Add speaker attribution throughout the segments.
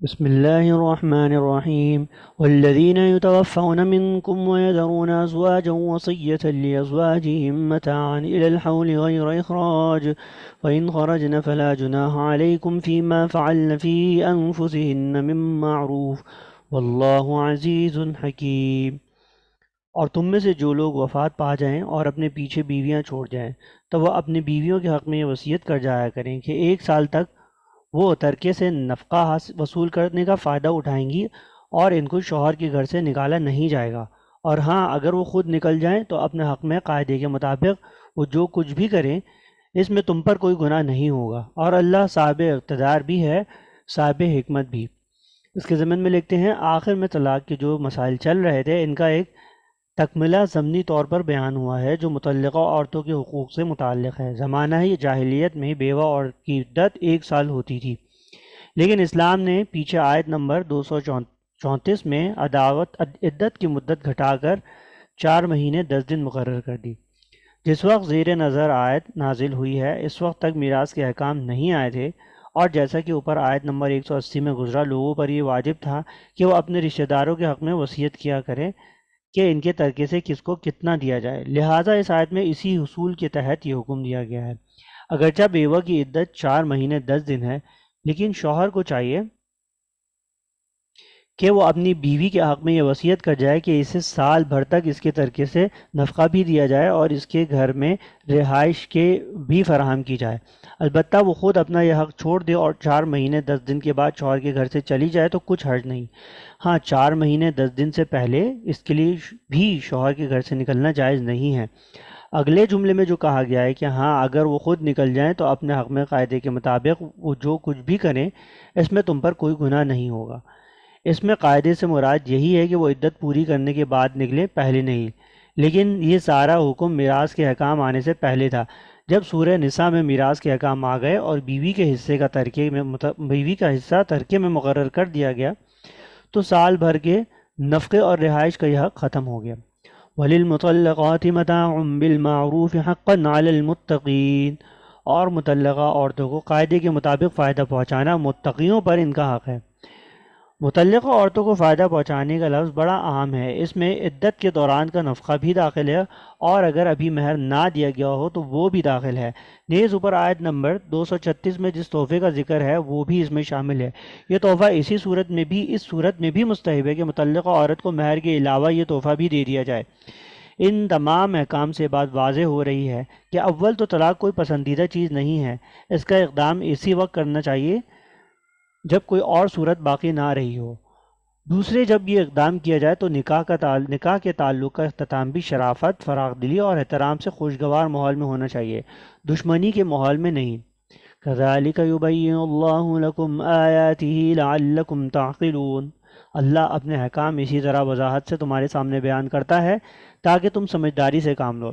Speaker 1: بسم الله الرحمن الرحيم والذين يتوفون منكم ويذرون أزواجا وصية لأزواجهم متاعا إلى الحول غير إخراج فإن خرجن فلا جناح عليكم فيما فعلن في أنفسهن من معروف والله عزيز حكيم۔ اور تم میں سے جو لوگ وفات پا جائیں اور اپنے پیچھے بیویاں چھوڑ جائیں تو وہ اپنی بیویوں کے حق میں یہ وصیت کر جایا کریں کہ 1 سال تک وہ ترکے سے نفقہ وصول کرنے کا فائدہ اٹھائیں گی اور ان کو شوہر کے گھر سے نکالا نہیں جائے گا، اور ہاں اگر وہ خود نکل جائیں تو اپنے حق میں قاعدے کے مطابق وہ جو کچھ بھی کریں اس میں تم پر کوئی گناہ نہیں ہوگا، اور اللہ صاحب اقتدار بھی ہے، صاحب حکمت بھی۔ اس کے ضمن میں لکھتے ہیں آخر میں طلاق کے جو مسائل چل رہے تھے ان کا ایک تکملہ ضمنی طور پر بیان ہوا ہے جو مطلقہ عورتوں کے حقوق سے متعلق ہے۔ زمانہ جاہلیت میں بیوہ عورت کی عدت 1 سال ہوتی تھی، لیکن اسلام نے پیچھے آیت نمبر 234 میں عدت کی مدت گھٹا کر 4 مہینے 10 دن مقرر کر دی۔ جس وقت زیر نظر آیت نازل ہوئی ہے اس وقت تک میراث کے احکام نہیں آئے تھے، اور جیسا کہ اوپر آیت نمبر 180 میں گزرا، لوگوں پر یہ واجب تھا کہ وہ اپنے رشتہ داروں کے حق میں وصیت کیا کریں کہ ان کے ترکے سے کس کو کتنا دیا جائے، لہٰذا اس آیت میں اسی حصول کے تحت یہ حکم دیا گیا ہے۔ اگرچہ بیوہ کی عدت 4 مہینے 10 دن ہے، لیکن شوہر کو چاہیے کہ وہ اپنی بیوی کے حق میں یہ وصیت کر جائے کہ اسے سال بھر تک اس کے ترکے سے نفقہ بھی دیا جائے اور اس کے گھر میں رہائش کے بھی فراہم کی جائے۔ البتہ وہ خود اپنا یہ حق چھوڑ دے اور 4 مہینے 10 دن کے بعد شوہر کے گھر سے چلی جائے تو کچھ حرج نہیں۔ ہاں 4 مہینے 10 دن سے پہلے اس کے لیے بھی شوہر کے گھر سے نکلنا جائز نہیں ہے۔ اگلے جملے میں جو کہا گیا ہے کہ ہاں اگر وہ خود نکل جائیں تو اپنے حق میں قاعدے کے مطابق وہ جو کچھ بھی کریں اس میں تم پر کوئی گناہ نہیں ہوگا۔ اس میں قاعدے سے مراد یہی ہے کہ وہ عدت پوری کرنے کے بعد نکلے، پہلے نہیں، لیکن یہ سارا حکم میراث کے احکام آنے سے پہلے تھا۔ جب سورہ نساء میں میراث کے احکام آ گئے اور بیوی کا حصہ ترکے میں مقرر کر دیا گیا تو سال بھر کے نفقے اور رہائش کا یہ حق ختم ہو گیا۔ وَلِلْمُطَلَّقَاتِ مَتَاعٌ بِالْمَعْرُوفِ حَقًّا عَلَى الْمُتَّقِينَ، اور مطلقہ عورتوں کو قاعدے کے مطابق فائدہ پہنچانا متقیوں پر ان کا حق ہے۔ مطلقہ عورتوں کو فائدہ پہنچانے کا لفظ بڑا عام ہے، اس میں عدت کے دوران کا نفقہ بھی داخل ہے، اور اگر ابھی مہر نہ دیا گیا ہو تو وہ بھی داخل ہے۔ نیز اوپر آیت نمبر 236 میں جس تحفے کا ذکر ہے وہ بھی اس میں شامل ہے۔ یہ تحفہ اس صورت میں بھی مستحب ہے کہ مطلقہ عورت کو مہر کے علاوہ یہ تحفہ بھی دے دیا جائے۔ ان تمام احکام سے بات واضح ہو رہی ہے کہ اول تو طلاق کوئی پسندیدہ چیز نہیں ہے، اس کا اقدام اسی وقت کرنا چاہیے جب کوئی اور صورت باقی نہ رہی ہو۔ دوسرے، جب یہ اقدام کیا جائے تو نکاح کے تعلق کا اختتام بھی شرافت، فراخ دلی اور احترام سے خوشگوار ماحول میں ہونا چاہیے، دشمنی کے ماحول میں نہیں۔ كَذَلِكَ يُبَيِّنُ اللَّهُ لَكُمْ آيَاتِهِ لَعَلَّكُمْ تَعْقِلُونَ، اللہ اپنے احکام اسی طرح وضاحت سے تمہارے سامنے بیان کرتا ہے تاکہ تم سمجھداری سے کام لو۔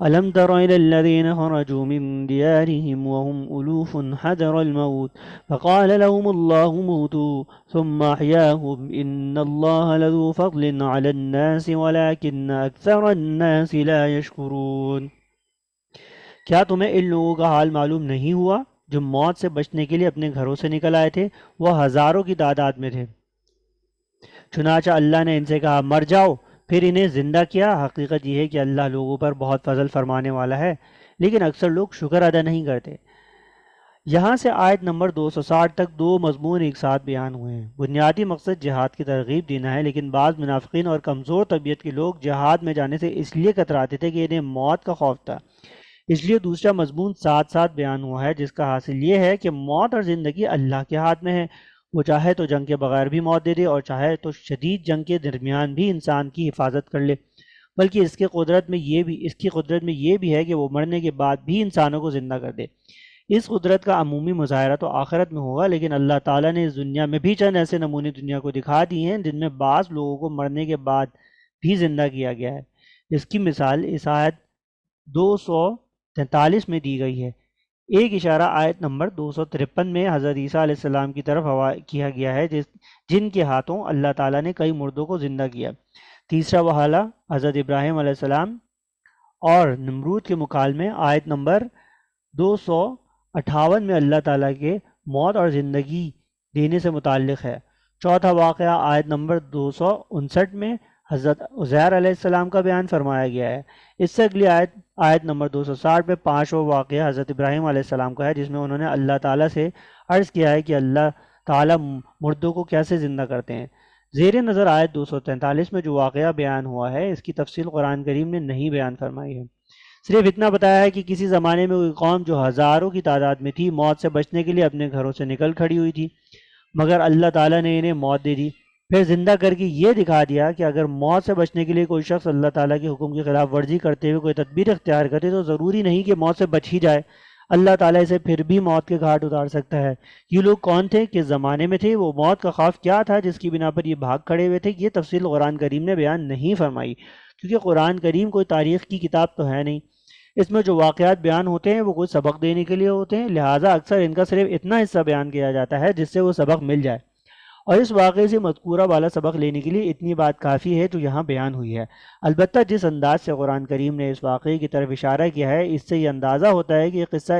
Speaker 1: أَلَمْ تَرَ إِلَى الَّذِينَ خَرَجُوا مِن دِيَارِهِمْ وَهُمْ أُلُوفٌ حَذَرَ الْمَوْتِ فَقَالَ لَهُمُ اللَّهُ مُوتُوا ثُمَّ أَحْيَاهُمْ إِنَّ اللَّهَ لَذُو فَضْلٍ عَلَى النَّاسِ وَلَكِنَّ أَكْثَرَ النَّاسِ لَا يَشْكُرُونَ۔ کیا تمہیں ان لوگوں کا حال معلوم نہیں ہوا جو موت سے بچنے کے لیے اپنے گھروں سے نکل آئے تھے؟ وہ ہزاروں کی تعداد میں تھے، چنانچہ اللہ نے ان سے کہا مر جاؤ، پھر انہیں زندہ کیا۔ حقیقت یہ ہے کہ اللہ لوگوں پر بہت فضل فرمانے والا ہے، لیکن اکثر لوگ شکر ادا نہیں کرتے۔ یہاں سے آیت نمبر 260 تک دو مضمون ایک ساتھ بیان ہوئے ہیں۔ بنیادی مقصد جہاد کی ترغیب دینا ہے، لیکن بعض منافقین اور کمزور طبیعت کے لوگ جہاد میں جانے سے اس لیے کتراتے تھے کہ انہیں موت کا خوف تھا، اس لیے دوسرا مضمون ساتھ ساتھ بیان ہوا ہے، جس کا حاصل یہ ہے کہ موت اور زندگی اللہ کے ہاتھ میں ہے۔ وہ چاہے تو جنگ کے بغیر بھی موت دے دے اور چاہے تو شدید جنگ کے درمیان بھی انسان کی حفاظت کر لے، بلکہ اس کی قدرت میں یہ بھی ہے کہ وہ مرنے کے بعد بھی انسانوں کو زندہ کر دے۔ اس قدرت کا عمومی مظاہرہ تو آخرت میں ہوگا، لیکن اللہ تعالیٰ نے اس دنیا میں بھی چند ایسے نمونے دنیا کو دکھا دیے ہیں جن میں بعض لوگوں کو مرنے کے بعد بھی زندہ کیا گیا ہے۔ اس کی مثال اس آیت 243 میں دی گئی ہے۔ ایک اشارہ آیت نمبر 253 میں حضرت عیسیٰ علیہ السلام کی طرف کیا گیا ہے جن کے ہاتھوں اللہ تعالیٰ نے کئی مردوں کو زندہ کیا۔ تیسرا حوالہ حضرت ابراہیم علیہ السلام اور نمرود کے مکالمے آیت نمبر 258 میں اللہ تعالیٰ کے موت اور زندگی دینے سے متعلق ہے۔ چوتھا واقعہ آیت نمبر 259 میں حضرت عزیر علیہ السلام کا بیان فرمایا گیا ہے۔ اس سے اگلی آیت نمبر 260 میں پانچواں واقعہ حضرت ابراہیم علیہ السلام کا ہے، جس میں انہوں نے اللہ تعالیٰ سے عرض کیا ہے کہ اللہ تعالیٰ مردوں کو کیسے زندہ کرتے ہیں۔ زیر نظر آیت 243 میں جو واقعہ بیان ہوا ہے، اس کی تفصیل قرآن کریم نے نہیں بیان فرمائی ہے، صرف اتنا بتایا ہے کہ کسی زمانے میں کوئی قوم جو ہزاروں کی تعداد میں تھی، موت سے بچنے کے لیے اپنے گھروں سے نکل کھڑی ہوئی تھی، مگر اللہ تعالیٰ نے انہیں موت دے دی، پھر زندہ کر کے یہ دکھا دیا کہ اگر موت سے بچنے کے لیے کوئی شخص اللہ تعالیٰ کے حکم کی خلاف ورزی کرتے ہوئے کوئی تدبیر اختیار کرے تو ضروری نہیں کہ موت سے بچ ہی جائے، اللہ تعالیٰ اسے پھر بھی موت کے گھاٹ اتار سکتا ہے۔ یہ لوگ کون تھے، کس زمانے میں تھے، وہ موت کا خوف کیا تھا جس کی بنا پر یہ بھاگ کھڑے ہوئے تھے، یہ تفصیل قرآن کریم نے بیان نہیں فرمائی، کیونکہ قرآن کریم کوئی تاریخ کی کتاب تو ہے نہیں۔ اس میں جو واقعات بیان ہوتے ہیں وہ کوئی سبق دینے کے لیے ہوتے ہیں، لہٰذا اکثر ان کا صرف اتنا حصہ بیان کیا جاتا ہے جس سے وہ سبق مل جائے، اور اس واقعے سے مذکورہ والا سبق لینے کے لیے اتنی بات کافی ہے جو یہاں بیان ہوئی ہے۔ البتہ جس انداز سے قرآن کریم نے اس واقعے کی طرف اشارہ کیا ہے، اس سے یہ اندازہ ہوتا ہے کہ یہ قصہ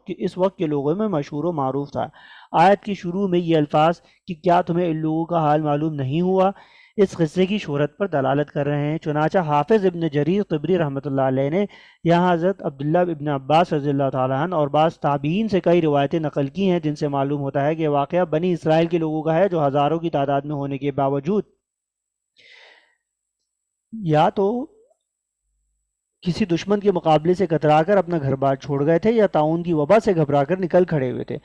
Speaker 1: اس وقت کے لوگوں میں مشہور و معروف تھا۔ آیت کی شروع میں یہ الفاظ کہ کیا تمہیں ان لوگوں کا حال معلوم نہیں ہوا، اس قصے کی شہرت پر دلالت کر رہے ہیں۔ چنانچہ حافظ ابن جریر طبری رحمۃ اللہ علیہ نے یہاں حضرت عبداللہ ابن عباس رضی اللہ تعالیٰ عنہ اور بعض تابعین سے کئی روایتیں نقل کی ہیں، جن سے معلوم ہوتا ہے کہ یہ واقعہ بنی اسرائیل کے لوگوں کا ہے، جو ہزاروں کی تعداد میں ہونے کے باوجود یا تو کسی دشمن کے مقابلے سے کترا کر اپنا گھر بار چھوڑ گئے تھے، یا طاعون کی وبا سے گھبرا کر نکل کھڑے ہوئے تھے۔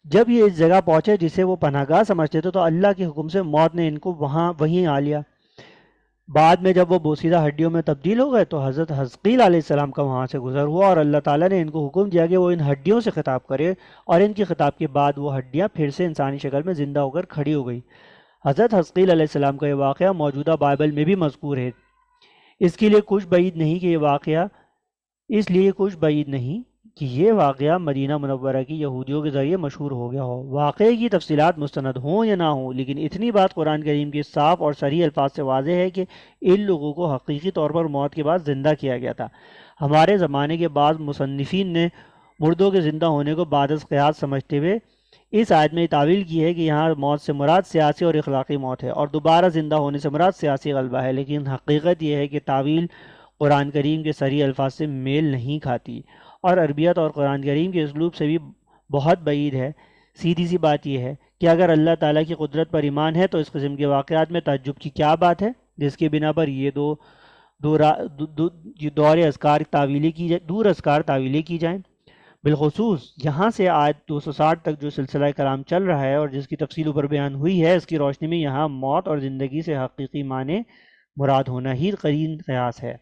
Speaker 1: جب یہ اس جگہ پہنچے جسے وہ پناہ گاہ سمجھتے تھے تو اللہ کے حکم سے موت نے ان کو وہیں آ لیا۔ بعد میں جب وہ بوسیدہ ہڈیوں میں تبدیل ہو گئے تو حضرت حزقیل علیہ السلام کا وہاں سے گزر ہوا، اور اللہ تعالیٰ نے ان کو حکم دیا کہ وہ ان ہڈیوں سے خطاب کرے، اور ان کی خطاب کے بعد وہ ہڈیاں پھر سے انسانی شکل میں زندہ ہو کر کھڑی ہو گئی۔ حضرت حزقیل علیہ السلام کا یہ واقعہ موجودہ بائبل میں بھی مذکور ہے۔ اس کے لیے کچھ بعید نہیں کہ یہ واقعہ مدینہ منورہ کی یہودیوں کے ذریعے مشہور ہو گیا ہو۔ واقعے کی تفصیلات مستند ہوں یا نہ ہوں، لیکن اتنی بات قرآن کریم کے صاف اور صریح الفاظ سے واضح ہے کہ ان لوگوں کو حقیقی طور پر موت کے بعد زندہ کیا گیا تھا۔ ہمارے زمانے کے بعض مصنفین نے مردوں کے زندہ ہونے کو بعد از قیاس سمجھتے ہوئے اس آیت میں تعویل کی ہے کہ یہاں موت سے مراد سیاسی اور اخلاقی موت ہے، اور دوبارہ زندہ ہونے سے مراد سیاسی غلبہ ہے، لیکن حقیقت یہ ہے کہ تعویل قرآن کریم کے صریح الفاظ سے میل نہیں کھاتی، اور عربیت اور قرآن کریم کے اسلوب سے بھی بہت بعید ہے۔ سیدھی سی بات یہ ہے کہ اگر اللہ تعالیٰ کی قدرت پر ایمان ہے تو اس قسم کے واقعات میں تعجب کی کیا بات ہے، جس کے بنا پر یہ دور اذکار تعویلیں کی جائیں۔ بالخصوص یہاں سے آیت 260 تک جو سلسلہ کلام چل رہا ہے اور جس کی تفصیل اوپر بیان ہوئی ہے، اس کی روشنی میں یہاں موت اور زندگی سے حقیقی معنی مراد ہونا ہی قرین قیاس ہے۔